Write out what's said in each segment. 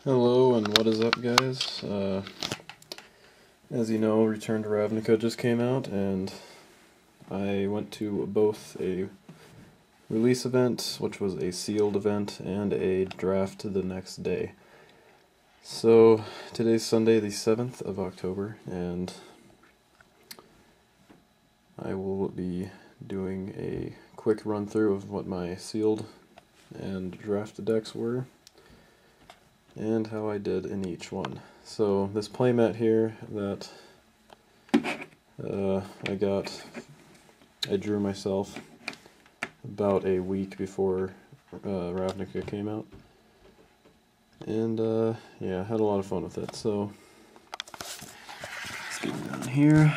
Hello and what is up, guys? As you know, Return to Ravnica just came out, and I went to both a release event, which was a sealed event, and a draft the next day. So today's Sunday the 7th of October, and I will be doing a quick run through of what my sealed and draft decks were, and how I did in each one. So this playmat here that I drew myself about a week before Ravnica came out, and yeah, I had a lot of fun with it. So let's get down here.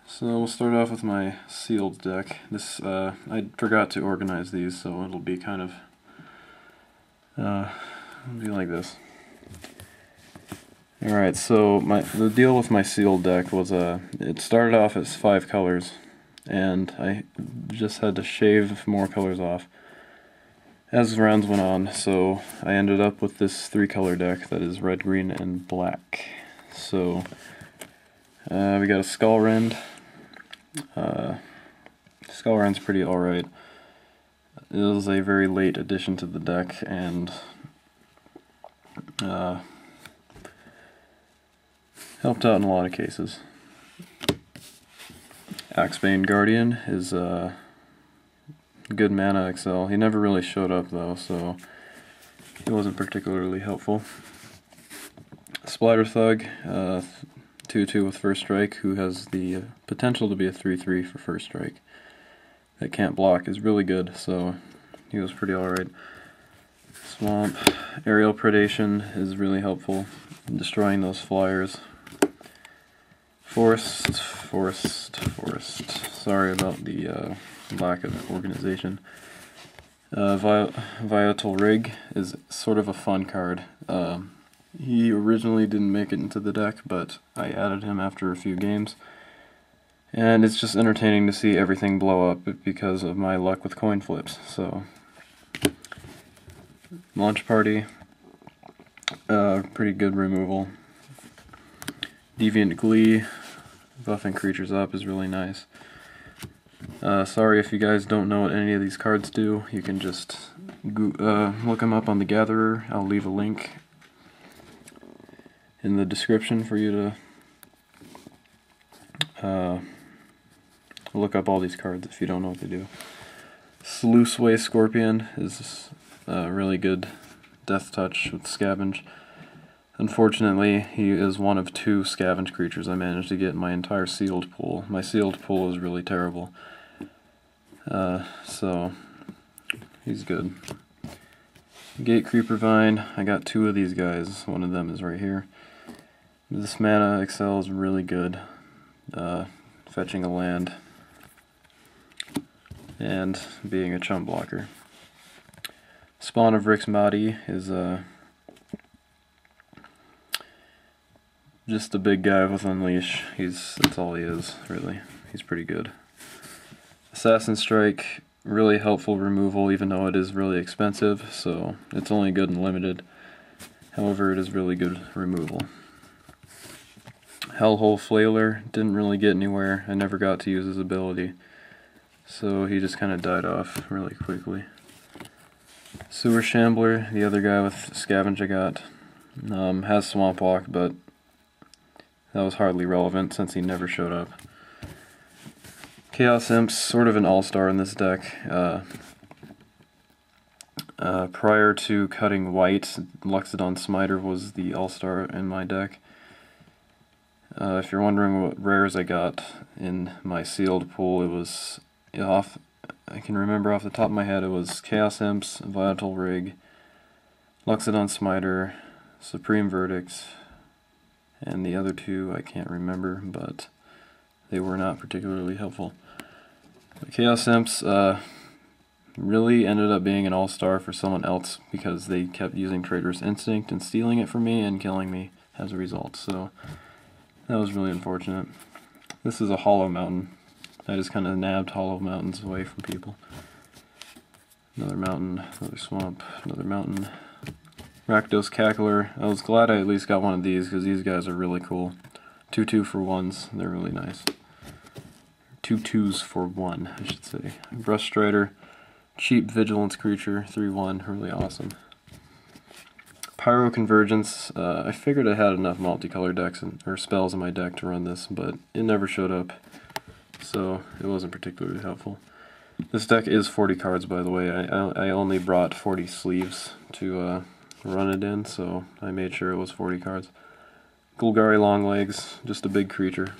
So we'll start off with my sealed deck. This I forgot to organize these, so it'll be kind of it'll be like this. Alright, so the deal with my sealed deck was it started off as 5 colors, and I just had to shave more colors off as rounds went on, so I ended up with this 3-color deck that is red, green, and black. So we got a Skullrend. Skullrend's pretty alright. It was a very late addition to the deck, and helped out in a lot of cases. Axebane Guardian is good mana XL. He never really showed up though, so he wasn't particularly helpful. Splatter Thug, 2/2 with first strike, who has the potential to be a 3/3 for first strike. That can't block is really good, so he was pretty alright. Swamp, Aerial Predation is really helpful in destroying those flyers. Forest. Sorry about the lack of organization. Vital Rig is sort of a fun card. He originally didn't make it into the deck, but I added him after a few games. And it's just entertaining to see everything blow up because of my luck with coin flips. So, Launch Party, pretty good removal. Deviant Glee, buffing creatures up is really nice. Sorry if you guys don't know what any of these cards do. You can just look them up on the Gatherer. I'll leave a link in the description for you to look up all these cards if you don't know what they do. Sluiceway Scorpion is really good death touch with Scavenge. Unfortunately, he is one of 2 Scavenge creatures I managed to get in my entire sealed pool. My sealed pool is really terrible. So he's good. Gate Creeper Vine, I got 2 of these guys. One of them is right here. This mana XL is really good. Fetching a land and being a chump blocker. Spawn of Rix Mahdi is just a big guy with Unleash. That's all he is, really. He's pretty good. Assassin Strike, really helpful removal, even though it is really expensive, so it's only good and limited. However, it is really good removal. Hellhole Flailer, didn't really get anywhere. I never got to use his ability, so he just kind of died off really quickly. Sewer Shambler, the other guy with Scavenge I got, has Swamp Walk, but that was hardly relevant since he never showed up. Chaos Imp's sort of an all-star in this deck. Prior to cutting white, Luxodon Smiter was the all-star in my deck. If you're wondering what rares I got in my sealed pool, it was I can remember off the top of my head, it was Chaos Imps, Vital Rig, Luxodon Smiter, Supreme Verdicts, and the other 2 I can't remember, but they were not particularly helpful. The Chaos Imps really ended up being an all-star for someone else because they kept using Traitorous Instinct and stealing it from me and killing me as a result, so that was really unfortunate. This is a Hollow Mountain. I just kind of nabbed Hollow Mountains away from people. Another mountain, another swamp, another mountain. Rakdos Cackler. I was glad I at least got one of these because these guys are really cool. 2/2 for 1s, they're really nice. 2 2s for 1, I should say. Brush Strider, cheap vigilance creature, 3/1, really awesome. Pyro Convergence. I figured I had enough multicolor decks or spells in my deck to run this, but it never showed up, so it wasn't particularly helpful. This deck is 40 cards, by the way. I only brought 40 sleeves to run it in, so I made sure it was 40 cards. Golgari Longlegs, just a big creature.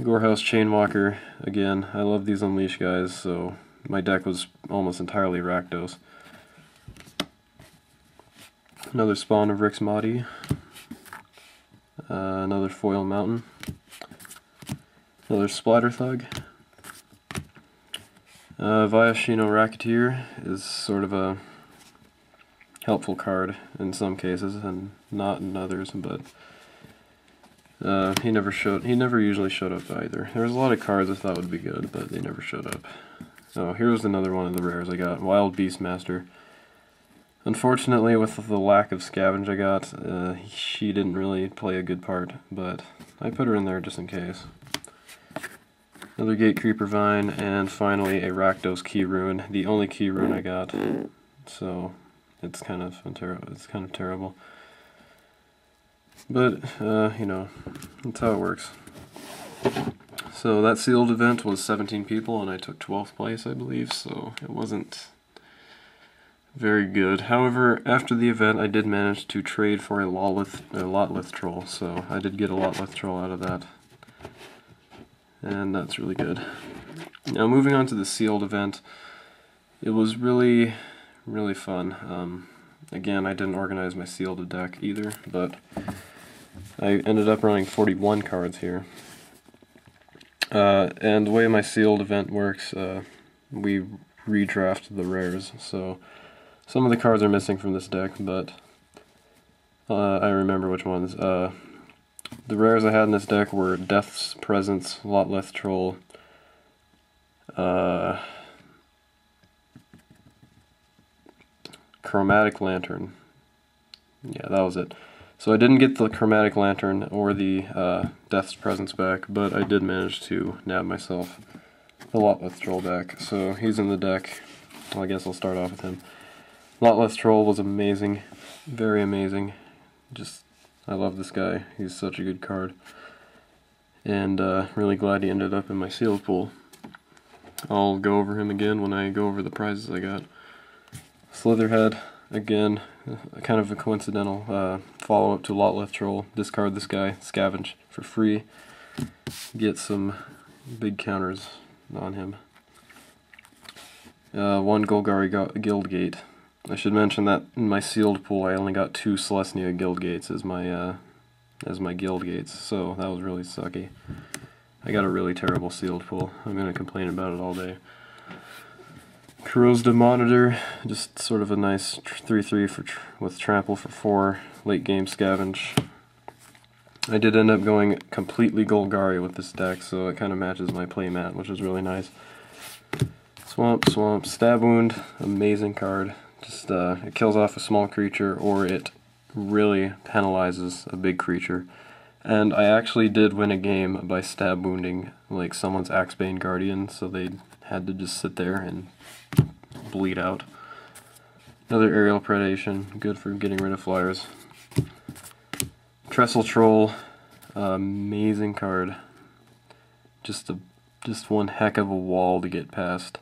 Gorehouse Chainwalker, again, I love these Unleash guys, so my deck was almost entirely Rakdos. Another spawn of Rix Mahdi. Another Foil Mountain. Another Splatter Thug. Viashino Racketeer is sort of a helpful card in some cases and not in others, but he never usually showed up either. There was a lot of cards I thought would be good, but they never showed up. So here's another one of the rares I got, Wild Beastmaster. Unfortunately, with the lack of scavenge I got, she didn't really play a good part, but I put her in there just in case. Another Gate Creeper Vine, and finally a Rakdos Key Rune, the only Key Rune I got, so it's kind of terrible. But, you know, that's how it works. So that sealed event was 17 people, and I took 12th place, I believe, so it wasn't very good. However, after the event, I did manage to trade for a Lotleth Troll, so I did get a Lotleth Troll out of that. And that's really good. Now moving on to the sealed event, it was really, really fun. Again, I didn't organize my sealed deck either, but I ended up running 41 cards here. And the way my sealed event works, we redraft the rares, so some of the cards are missing from this deck, but I remember which ones. The rares I had in this deck were Death's Presence, Lotleth Troll, Chromatic Lantern. Yeah, that was it. So I didn't get the Chromatic Lantern or the Death's Presence back, but I did manage to nab myself the Lotleth Troll back. So he's in the deck. Well, I guess I'll start off with him. Lotleth Troll was amazing, very amazing. I love this guy. He's such a good card. And really glad he ended up in my sealed pool. I'll go over him again when I go over the prizes I got. Slitherhead, again, kind of a coincidental follow-up to Lotleth Troll. Discard this guy, scavenge for free. Get some big counters on him. One Golgari Guildgate. I should mention that in my sealed pool I only got 2 Celestia Guildgates as my guild gates, so that was really sucky. I got a really terrible sealed pool. I'm going to complain about it all day. Corrosive Monitor, just sort of a nice 3/3 with trample for 4, late game scavenge. I did end up going completely Golgari with this deck, so it kind of matches my playmat, which is really nice. Swamp, Stab Wound, amazing card. Just it kills off a small creature, or it really penalizes a big creature. And I actually did win a game by stab wounding like someone's Axebane Guardian, so they had to just sit there and bleed out. Another Aerial Predation, good for getting rid of flyers. Trestle Troll, amazing card. Just one heck of a wall to get past.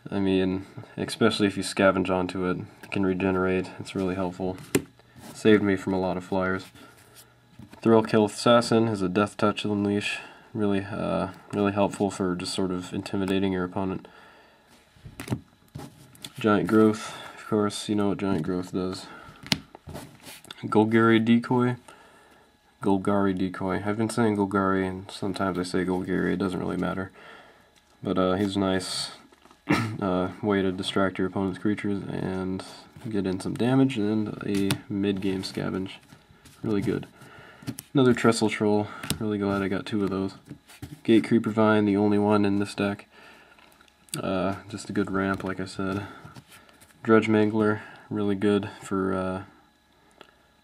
I mean, especially if you scavenge onto it, it can regenerate. It's really helpful. Saved me from a lot of flyers. Thrillkill Assassin is a Death Touch Unleash. Really, really helpful for just sort of intimidating your opponent. Giant Growth, of course, you know what Giant Growth does. Golgari Decoy. I've been saying Golgari, and sometimes I say Golgari, it doesn't really matter. But he's nice. Way to distract your opponent's creatures and get in some damage, and a mid-game scavenge. Really good. Another Trestle Troll. Really glad I got 2 of those. Gate Creeper Vine, the only one in this deck. Just a good ramp, like I said. Dredge Mangler, really good for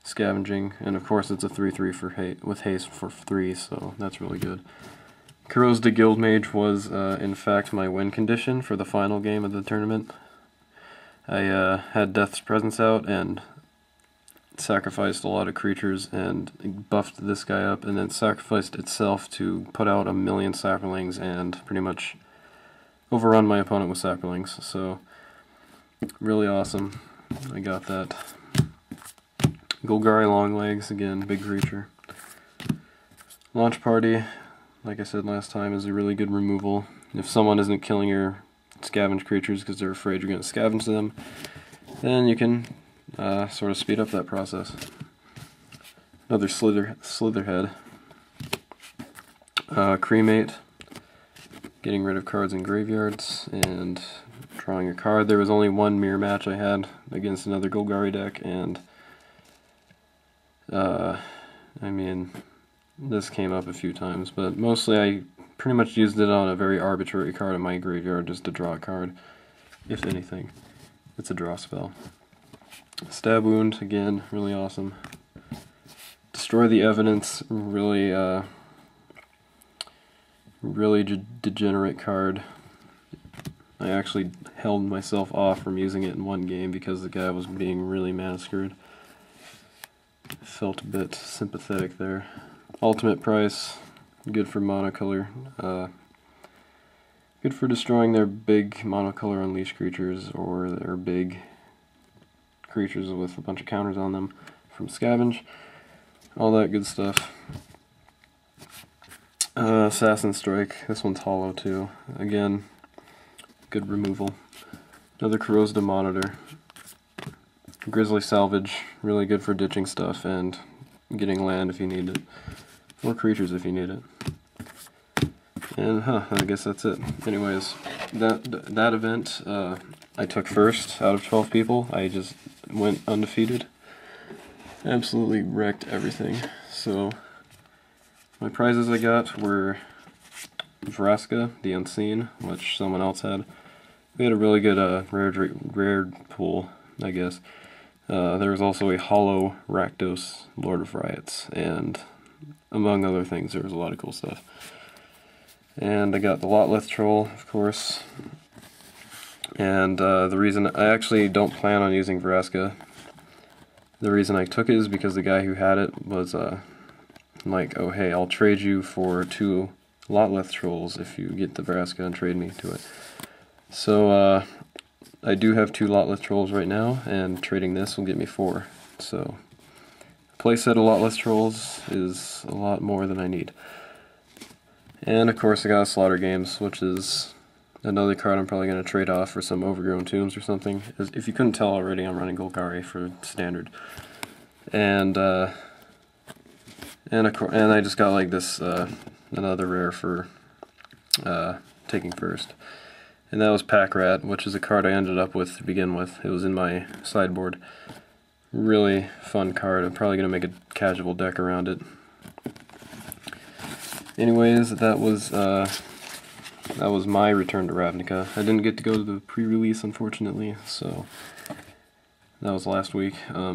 scavenging, and of course it's a 3/3 for with haste for 3, so that's really good. Corrosive Guildmage was in fact my win condition for the final game of the tournament. I had Death's Presence out and sacrificed a lot of creatures and buffed this guy up, and then sacrificed itself to put out a million saplings and pretty much overrun my opponent with saplings. So really awesome. I got that. Golgari Longlegs, again, big creature. Launch Party, like I said last time, is a really good removal. If someone isn't killing your scavenge creatures because they're afraid you're going to scavenge them, then you can sort of speed up that process. Another Slitherhead. Cremate, getting rid of cards in graveyards and drawing a card. There was only one mirror match I had against another Golgari deck, and I mean, this came up a few times, but mostly I pretty much used it on a very arbitrary card in my graveyard just to draw a card, if anything. It's a draw spell. Stab Wound, again, really awesome. Destroy the Evidence, really degenerate card. I actually held myself off from using it in one game because the guy was being really mana screwed. Felt a bit sympathetic there. Ultimate Price, good for monocolor. Good for destroying their big monocolor unleash creatures or their big creatures with a bunch of counters on them from Scavenge. All that good stuff. Assassin Strike, this one's hollow too. Again, good removal. Another Corrosive Monitor. Grizzly Salvage, really good for ditching stuff and getting land if you need it. Or creatures if you need it. And I guess that's it. Anyways, that event I took first out of 12 people. I just went undefeated. Absolutely wrecked everything. So my prizes I got were Vraska, the Unseen, which someone else had. We had a really good rare pool, I guess. There was also a hollow Rakdos, Lord of Riots, and among other things, there was a lot of cool stuff. And I got the Lotleth Troll, of course. And the reason I actually don't plan on using Vraska, the reason I took it is because the guy who had it was like, oh hey, I'll trade you for 2 Lotleth Trolls if you get the Vraska and trade me to it. So I do have 2 Lotleth Trolls right now, and trading this will get me 4. So a playset of Lotleth Trolls is a lot more than I need. And of course I got Slaughter Games, which is another card I'm probably going to trade off for some Overgrown Tombs or something. If you couldn't tell already, I'm running Golgari for standard. And I just got like this another rare for taking first. And that was Pack Rat, which is a card I ended up with to begin with. It was in my sideboard. Really fun card. I'm probably going to make a casual deck around it. Anyways, that was my return to Ravnica. I didn't get to go to the pre-release, unfortunately, so that was last week. Let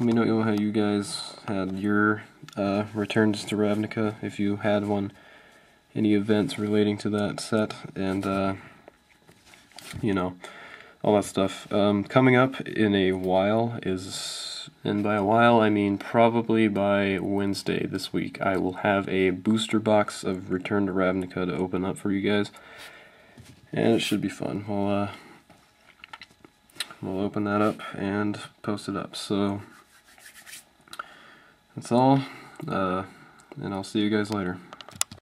me know how you guys had your returns to Ravnica, if you had one. Any events relating to that set, and you know, all that stuff. Coming up in a while is, and by a while I mean probably by Wednesday this week, I will have a booster box of Return to Ravnica to open up for you guys, and it should be fun. We'll open that up and post it up. So that's all, and I'll see you guys later.